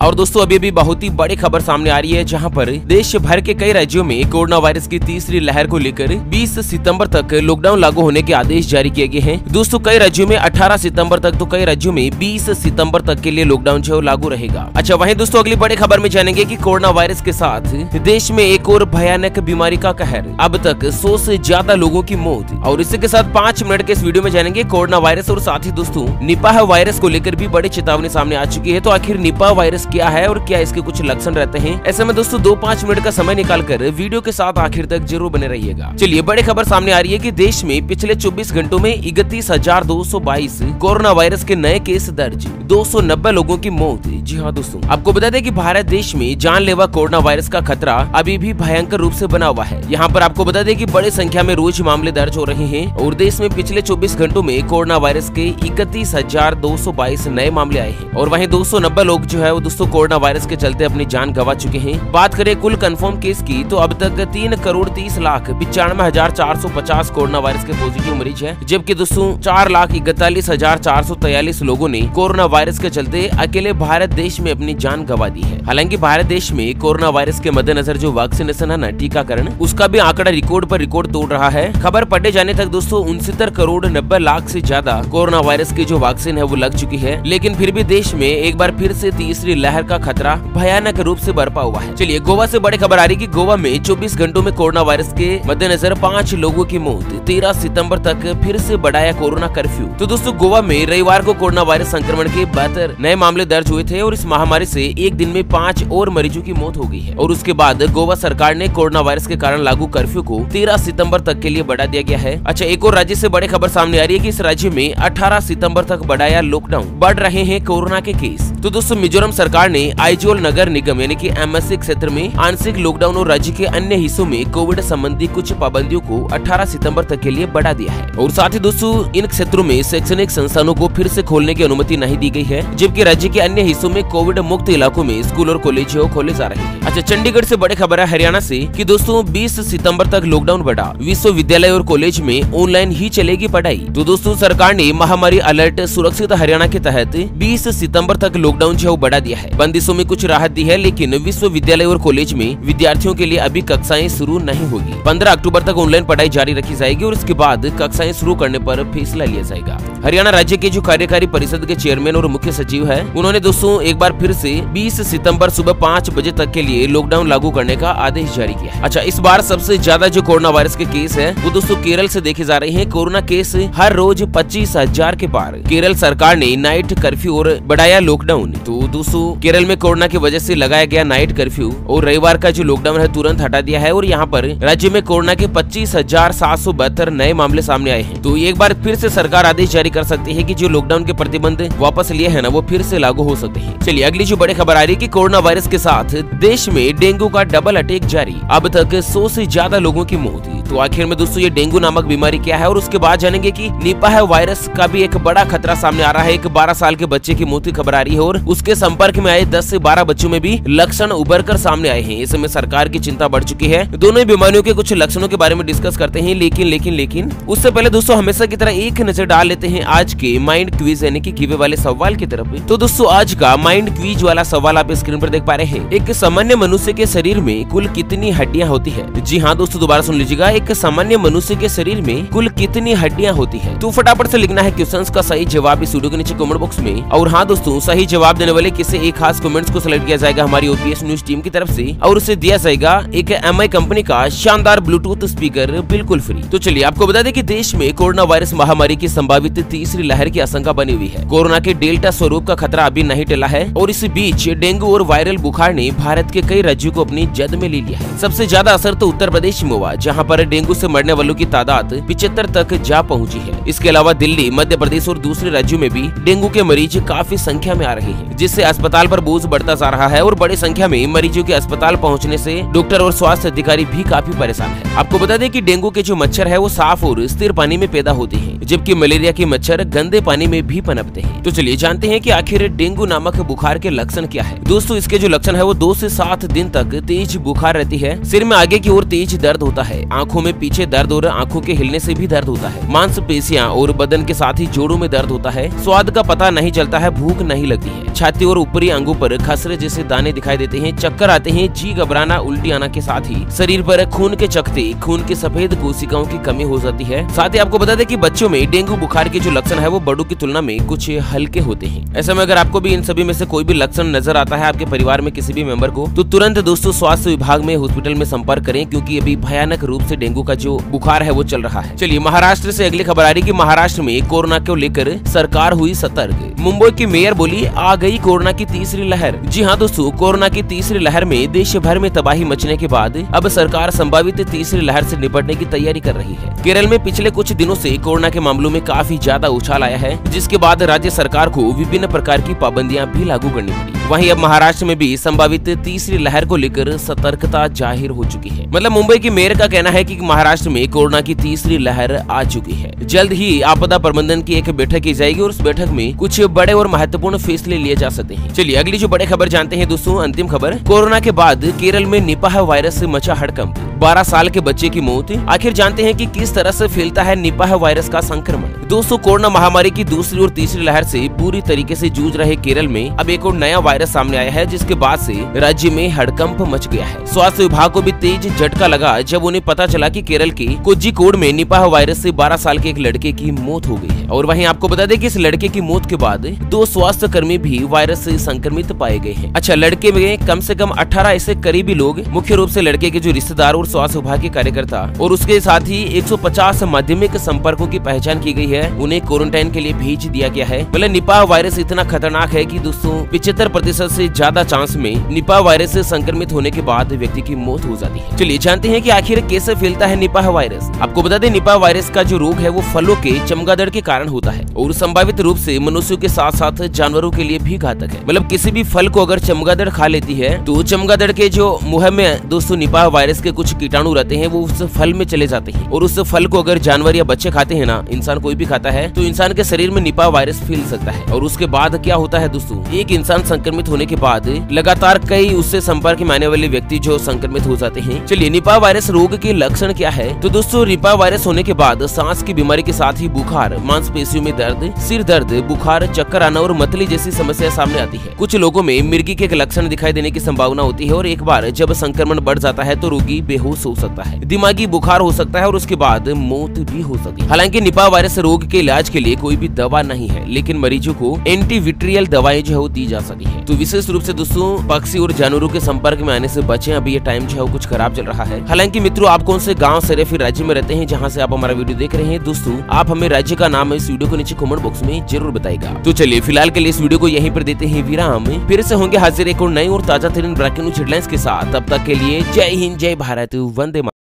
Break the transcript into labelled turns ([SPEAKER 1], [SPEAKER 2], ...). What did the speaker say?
[SPEAKER 1] और दोस्तों अभी भी बहुत ही बड़ी खबर सामने आ रही है, जहां पर देश भर के कई राज्यों में कोरोना वायरस की तीसरी लहर को लेकर 20 सितंबर तक लॉकडाउन लागू होने के आदेश जारी किए गए हैं। दोस्तों कई राज्यों में 18 सितंबर तक तो कई राज्यों में 20 सितंबर तक के लिए लॉकडाउन जो लागू रहेगा। अच्छा वहीं दोस्तों अगली बड़ी खबर में जानेंगे कि कोरोना वायरस के साथ देश में एक और भयानक बीमारी का कहर, अब तक 100 से ज्यादा लोगों की मौत। और इसी के साथ 5 मिनट के इस वीडियो में जानेंगे कोरोना वायरस और साथ ही दोस्तों निपाह वायरस को लेकर भी बड़ी चेतावनी सामने आ चुकी है। तो आखिर निपाह वायरस क्या है और क्या इसके कुछ लक्षण रहते हैं, ऐसे में दोस्तों 2-5 मिनट का समय निकालकर वीडियो के साथ आखिर तक जरूर बने रहिएगा। चलिए बड़ी खबर सामने आ रही है कि देश में पिछले 24 घंटों में 31,222 कोरोना वायरस के नए केस दर्ज, 290 लोगों की मौत। जी हाँ दोस्तों, आपको बता दें कि भारत देश में जानलेवा कोरोना वायरस का खतरा अभी भी भयंकर रूप से बना हुआ है। यहाँ पर आपको बता दें कि बड़ी संख्या में रोज मामले दर्ज हो रहे हैं और देश में पिछले 24 घंटों में कोरोना वायरस के 31,222 नए मामले आए हैं और वहीं 290 लोग जो है वो दोस्तों कोरोना वायरस के चलते अपनी जान गंवा चुके हैं। बात करें कुल कंफर्म केस की तो अब तक 3,30,95,450 कोरोना वायरस के पॉजिटिव मरीज है, जबकि दोस्तों 4,41,443 लोगों ने कोरोना वायरस के चलते अकेले भारत देश में अपनी जान गंवा दी है। हालांकि भारत देश में कोरोना वायरस के मद्देनजर जो वैक्सीनेशन है ना, टीकाकरण, उसका भी आंकड़ा रिकॉर्ड पर रिकॉर्ड तोड़ रहा है। खबर पढ़े जाने तक दोस्तों 69 करोड़ 90 लाख से ज्यादा कोरोना वायरस की जो वैक्सीन है वो लग चुकी है, लेकिन फिर भी देश में एक बार फिर से तीसरी लहर का खतरा भयानक रूप से बरपा हुआ है। चलिए गोवा से बड़ी खबर आ रही है कि गोवा में 24 घंटों में कोरोना वायरस के मद्देनजर 5 लोगों की मौत, 13 सितंबर तक फिर से बढ़ाया कोरोना कर्फ्यू। तो दोस्तों गोवा में रविवार को कोरोना वायरस संक्रमण के 72 नए मामले दर्ज हुए थे और इस महामारी से एक दिन में 5 और मरीजों की मौत हो गई है। और उसके बाद गोवा सरकार ने कोरोना वायरस के कारण लागू कर्फ्यू को 13 सितंबर तक के लिए बढ़ा दिया गया है। अच्छा एक और राज्य से बड़ी खबर सामने आ रही है कि इस राज्य में 18 सितंबर तक बढ़ाया लॉकडाउन, बढ़ रहे हैं कोरोना के केस। तो दोस्तों मिजोरम सरकार ने आइजोल नगर निगम यानी कि एमएससी क्षेत्र में आंशिक लॉकडाउन और राज्य के अन्य हिस्सों में कोविड संबंधी कुछ पाबंदियों को 18 सितंबर तक के लिए बढ़ा दिया है। और साथ ही दोस्तों इन क्षेत्रों में शैक्षणिक संस्थानों को फिर से खोलने की अनुमति नहीं दी गई है, जबकि राज्य के अन्य हिस्सों में कोविड मुक्त इलाकों में स्कूल और कॉलेज खोले जा रहे हैं। अच्छा चंडीगढ़ से बड़ी खबर है हरियाणा से कि दोस्तों 20 सितंबर तक लॉकडाउन बढ़ा, विश्वविद्यालय और कॉलेज में ऑनलाइन ही चलेगी पढ़ाई। तो दोस्तों सरकार ने महामारी अलर्ट सुरक्षित हरियाणा के तहत 20 सितंबर तक लॉकडाउन जो बढ़ा दिया है। बंदिशों में कुछ राहत दी है, लेकिन विश्वविद्यालय और कॉलेज में विद्यार्थियों के लिए अभी कक्षाएं शुरू नहीं होगी। 15 अक्टूबर तक ऑनलाइन पढ़ाई जारी रखी जाएगी और इसके बाद कक्षाएं शुरू करने पर फैसला लिया जाएगा। हरियाणा राज्य के जो कार्यकारी परिषद के चेयरमैन और मुख्य सचिव है, उन्होंने दोस्तों एक बार फिर से 20 सितंबर सुबह 5 बजे तक के लिए लॉकडाउन लागू करने का आदेश जारी किया है। अच्छा इस बार सबसे ज्यादा जो कोरोना वायरस के केस है वो दोस्तों केरल से देखे जा रहे हैं। कोरोना केस हर रोज 25,000 के पार। केरल सरकार ने नाइट कर्फ्यू और बढ़ाया लॉकडाउन। तो दोस्तों केरल में कोरोना की वजह से लगाया गया नाइट कर्फ्यू और रविवार का जो लॉकडाउन है तुरंत हटा दिया है और यहाँ पर राज्य में कोरोना के 25,772 नए मामले सामने आए हैं। तो एक बार फिर से सरकार आदेश जारी कर सकती है कि जो लॉकडाउन के प्रतिबंध वापस लिए है ना वो फिर से लागू हो सकते हैं। चलिए अगली जो बड़ी खबर आ रही है कि कोरोना वायरस के साथ देश में डेंगू का डबल अटैक जारी, अब तक 100 से ज्यादा लोगों की मौत। तो आखिर में दोस्तों ये डेंगू नामक बीमारी क्या है और उसके बाद जानेंगे कि निपाह वायरस का भी एक बड़ा खतरा सामने आ रहा है। एक 12 साल के बच्चे की मौत की खबर आ रही है और उसके संपर्क में आए 10 से 12 बच्चों में भी लक्षण उभर कर सामने आए हैं। इसमें सरकार की चिंता बढ़ चुकी है। दोनों ही बीमारियों के कुछ लक्षणों के बारे में डिस्कस करते हैं, लेकिन उससे पहले दोस्तों हमेशा की तरह एक नजर डाल लेते हैं आज के माइंड क्विज यानी कि गिवे वाले सवाल की तरफ। तो दोस्तों आज का माइंड क्विज वाला सवाल आप स्क्रीन पर देख पा रहे हैं। एक सामान्य मनुष्य के शरीर में कुल कितनी हड्डियां होती है? जी हाँ दोस्तों दोबारा सुन लीजिएगा, एक सामान्य मनुष्य के शरीर में कुल कितनी हड्डियां होती है? तो फटाफट से लिखना है क्वेश्चंस का सही जवाब इस वीडियो के नीचे कमेंट बॉक्स में। और हाँ दोस्तों सही जवाब देने वाले किसी एक खास कमेंट्स को सिलेक्ट किया जाएगा हमारी ओपीएस न्यूज टीम की तरफ से और उसे दिया जाएगा एक एमआई कंपनी का शानदार ब्लूटूथ स्पीकर बिल्कुल फ्री। तो चलिए आपको बता दें कि देश में कोरोना वायरस महामारी की संभावित तीसरी लहर की आशंका बनी हुई है। कोरोना के डेल्टा स्वरूप का खतरा अभी नहीं टला है और इस बीच डेंगू और वायरल बुखार ने भारत के कई राज्यों को अपनी जद में ले लिया है। सबसे ज्यादा असर तो उत्तर प्रदेश में हुआ, जहाँ पर डेंगू से मरने वालों की तादाद 75 तक जा पहुँची है। इसके अलावा दिल्ली, मध्य प्रदेश और दूसरे राज्यों में भी डेंगू के मरीज काफी संख्या में आ रहे हैं, जिससे अस्पताल पर बोझ बढ़ता जा रहा है और बड़ी संख्या में मरीजों के अस्पताल पहुंचने से डॉक्टर और स्वास्थ्य अधिकारी भी काफी परेशान है। आपको बता दें कि डेंगू के जो मच्छर है वो साफ और स्थिर पानी में पैदा होते हैं, जबकि मलेरिया के मच्छर गंदे पानी में भी पनपते हैं। तो चलिए जानते हैं कि आखिर डेंगू नामक बुखार के लक्षण क्या है। दोस्तों इसके जो लक्षण है वो 2 से 7 दिन तक तेज बुखार रहती है, सिर में आगे की ओर तेज दर्द होता है, आंखों में पीछे दर्द और आंखों के हिलने से भी दर्द होता है, मांसपेशियां और बदन के साथ ही जोड़ों में दर्द होता है, स्वाद का पता नहीं चलता है, भूख नहीं लगती है, छाती छाती और ऊपरी अंगों पर खसरे जैसे दाने दिखाई देते हैं, चक्कर आते हैं, जी घबराना, उल्टी आना के साथ ही शरीर पर खून के चकते, खून की सफेद कोशिकाओं की कमी हो जाती है। साथ ही आपको बता दें कि बच्चों में डेंगू बुखार के जो लक्षण है वो बड़ों की तुलना में कुछ हल्के होते हैं। ऐसे में अगर आपको भी इन सभी में से कोई भी लक्षण नजर आता है आपके परिवार में किसी भी मेंबर को, तो तुरंत दोस्तों स्वास्थ्य विभाग में हॉस्पिटल में संपर्क करें, क्योंकि अभी भयानक रूप से डेंगू का जो बुखार है वो चल रहा है। चलिए महाराष्ट्र से अगली खबर आ रही कि महाराष्ट्र में कोरोना को लेकर सरकार हुई सतर्क। मुंबई की मेयर बोली आ गई कोरोना की तीसरी लहर। जी हाँ दोस्तों, कोरोना की तीसरी लहर में देश भर में तबाही मचने के बाद अब सरकार संभावित तीसरी लहर से निपटने की तैयारी कर रही है। केरल में पिछले कुछ दिनों से कोरोना के मामलों में काफी ज्यादा उछाल आया है, जिसके बाद राज्य सरकार को विभिन्न प्रकार की पाबंदियां भी लागू करनी पड़ी। वहीं अब महाराष्ट्र में भी संभावित तीसरी लहर को लेकर सतर्कता जाहिर हो चुकी है। मतलब मुंबई की मेयर का कहना है कि महाराष्ट्र में कोरोना की तीसरी लहर आ चुकी है। जल्द ही आपदा प्रबंधन की एक बैठक की जाएगी और उस बैठक में कुछ बड़े और महत्वपूर्ण फैसले लिए जा सकते हैं। चलिए अगली जो बड़े खबर जानते हैं दोस्तों, अंतिम खबर। कोरोना के बाद केरल में निपाह वायरस से मचा हड़कंप, 12 साल के बच्चे की मौत। आखिर जानते हैं कि किस तरह से फैलता है निपाह वायरस का संक्रमण। दोस्तों कोरोना महामारी की दूसरी और तीसरी लहर से पूरी तरीके से जूझ रहे केरल में अब एक और नया वायरस सामने आया है, जिसके बाद से राज्य में हड़कंप मच गया है। स्वास्थ्य विभाग को भी तेज झटका लगा जब उन्हें पता चला कि केरल के कोझिकोड में निपाह वायरस से 12 साल के एक लड़के की मौत हो गई है। और वहीं आपको बता दें कि इस लड़के की मौत के बाद 2 स्वास्थ्य कर्मी भी वायरस से संक्रमित पाए गए हैं। अच्छा, लड़के में कम से कम 18 ऐसे करीबी लोग, मुख्य रूप से लड़के के जो रिश्तेदार और स्वास्थ्य विभाग के कार्यकर्ता और उसके साथ ही 150 माध्यमिक संपर्कों की पहचान की गई है, उन्हें क्वारंटाइन के लिए भेज दिया गया है। मतलब निपाह वायरस इतना खतरनाक है कि दोस्तों 75% से ज्यादा चांस में निपाह वायरस से संक्रमित होने के बाद व्यक्ति की मौत हो जाती है। चलिए जानते हैं कि आखिर कैसे फैलता है निपाह वायरस। आपको बता दें निपाह वायरस का जो रोग है वो फलों के चमगादड़ के कारण होता है और संभावित रूप से मनुष्यों के साथ साथ जानवरों के लिए भी घातक है। मतलब किसी भी फल को अगर चमगादड़ खा लेती है तो चमगादड़ के जो मुंह में दोस्तों निपाह वायरस के कुछ कीटाणु रहते हैं वो उस फल में चले जाते हैं और उस फल को अगर जानवर या बच्चे खाते हैं ना, इंसान कोई भी खाता है, तो इंसान के शरीर में निपाह वायरस फैल सकता है। और उसके बाद क्या होता है दोस्तों, एक इंसान संक्रमित होने के बाद लगातार कई उससे संपर्क में आने वाले व्यक्ति जो संक्रमित हो जाते हैं। चलिए निपाह वायरस रोग के लक्षण क्या है, तो दोस्तों निपाह वायरस होने के बाद सांस की बीमारी के साथ ही बुखार, मांसपेशियों में दर्द, सिर दर्द, बुखार, चक्कर आना और मतली जैसी समस्या सामने आती है। कुछ लोगों में मिर्गी के लक्षण दिखाई देने की संभावना होती है और एक बार जब संक्रमण बढ़ जाता है तो रोगी बेहोश हो सकता है, दिमागी बुखार हो सकता है और उसके बाद मौत भी हो सकती है। हालांकि निपाह वायरस रोग के इलाज के लिए कोई भी दवा नहीं है, लेकिन मरीजों को एंटीविट्रियल दवाएं जो है वो दी जा सकती है। तो विशेष रूप से दोस्तों पक्षी और जानवरों के संपर्क में आने से बचें, अभी ये टाइम जो है कुछ खराब चल रहा है। हालांकि मित्रों आप कौन से गाँव शहर फिर राज्य में रहते हैं जहाँ से आप हमारा वीडियो देख रहे हैं, दोस्तों आप हमें राज्य का नाम इस वीडियो को नीचे कमेंट बॉक्स में जरूर बताएगा। तो चलिए फिलहाल के लिए इस वीडियो को यहीं पर देते हैं विराम, फिर से होंगे हाजिर एक और नई और ताजा तरीन ब्रेकिंग न्यूज हेडलाइंस के साथ। तब तक के लिए जय हिंद, जय भारत, वंदे मातरम।